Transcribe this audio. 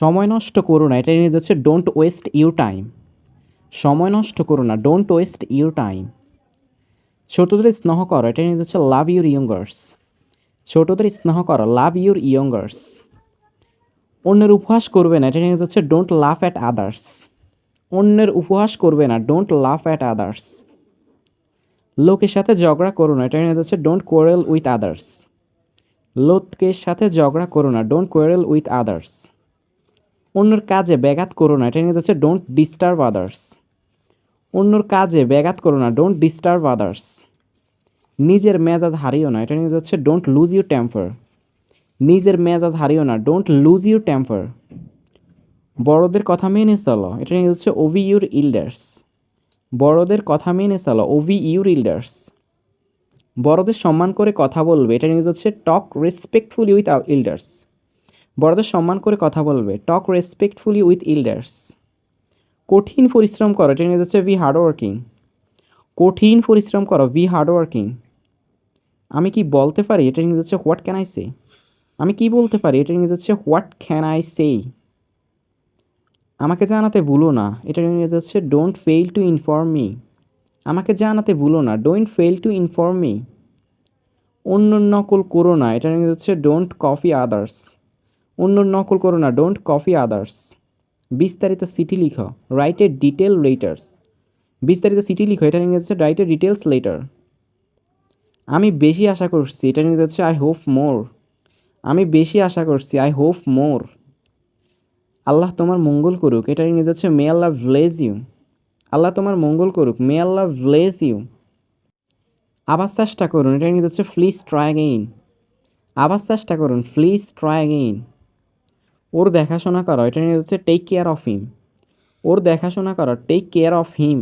সময় নষ্ট করো না, এটা ইংরেজি হচ্ছে ডোন্ট ওয়েস্ট ইউর টাইম। সময় নষ্ট করো না, ডোন্ট ওয়েস্ট ইউর টাইম। ছোটদের স্নেহ করো, এটা ইংরেজি হচ্ছে লাভ ইউর ইয়ঙ্গার্স। ছোটদের স্নেহ করো, লাভ ইউর ইয়ঙ্গার্স। অন্যের উপহাস করবে না, এটা ইংরেজি হচ্ছে ডোন্ট লাফ অ্যাট আদার্স। অন্যের উপহাস করবে না, ডোন্ট লাফ অ্যাট আদার্স। লোকের সাথে ঝগড়া করো না, এটা ইংরেজি হচ্ছে ডোন্ট কোয়ারেল উইথ আদার্স। লোকের সাথে ঝগড়া করো না, ডোন্ট কোয়ারেল উইথ আদার্স। অন্যের কাজে ব্যাঘাত করো না, এটা ইংরেজি হচ্ছে ডোন্ট ডিস্টার্ব আদার্স। অন্যর কাজে ব্যাঘাত করো না, ডোন্ট ডিস্টার্ব আদার্স। নিজের মেজাজ হারিও না, এটা ইংরেজি হচ্ছে ডোন্ট লুজ ইউর টেম্পার। নিজের মেজাজ হারিও না, ডোন্ট লুজ ইউর টেম্পার। বড়দের কথা মেনে চলো, এটা ইংরেজি হচ্ছে ওভি ইউর ইল্ডার্স। বড়দের কথা মেনে চলো, ওভি ইউর ইল্ডার্স। বড়দের সম্মান করে কথা বলবে, এটা ইংরেজি হচ্ছে টক রেসপেক্টফুলি উইথ ইল্ডার্স। বড়দের সম্মান করে কথা বলবে, টক রেসপেক্টফুলি উইথ ইল্ডার্স। কঠিন পরিশ্রম করো, এটা ইংরেজি হচ্ছে বি হার্ড ওয়ার্কিং। কঠিন পরিশ্রম করো, বি হার্ড ওয়ার্কিং। আমি কি বলতে পারি, এটা ইংরেজি হচ্ছে হোয়াট ক্যান আই সে। আমি কি বলতে পারি, এটা ইংরেজি হচ্ছে হোয়াট ক্যান আই সে। আমাকে জানাতে ভুলো না, এটা ইংরেজি হচ্ছে don't fail to inform me. আমাকে জানাতে ভুলো না, don't fail to inform me. অন্যর নকল করো না, এটা ইংরেজি হচ্ছে ডোন্ট কপি আদার্স। অন্যর নকল করো না, ডোন্ট কপি আদার্স। বিস্তারিত চিঠি লিখো, রাইট এ ডিটেল লেটার্স। বিস্তারিত চিঠি লিখো, এটা ইংরেজি হচ্ছে রাইট এ ডিটেলস লেটার। আমি বেশি আশা করছি, এটা ইংরেজি হচ্ছে আই হোপ মোর। আমি বেশি আশা করছি, আই হোপ মোর। আল্লাহ তোমার মঙ্গল করুক, এটা ইংরেজি হচ্ছে মে আল্লাহ ব্লেস ইউ। আল্লাহ তোমার মঙ্গল করুক, মে আল্লাহ ব্লেস ইউ। আবার চেষ্টা করুন, এটা ইংরেজি হচ্ছে প্লিজ ট্রাই অ্যাগেইন। আবার চেষ্টা করুন, প্লিজ ট্রাই অ্যাগেইন। ওর দেখাশোনা করো, এটা ইংরেজি হচ্ছে টেক কেয়ার অফ হিম। ওর দেখাশোনা করো, টেক কেয়ার অফ হিম।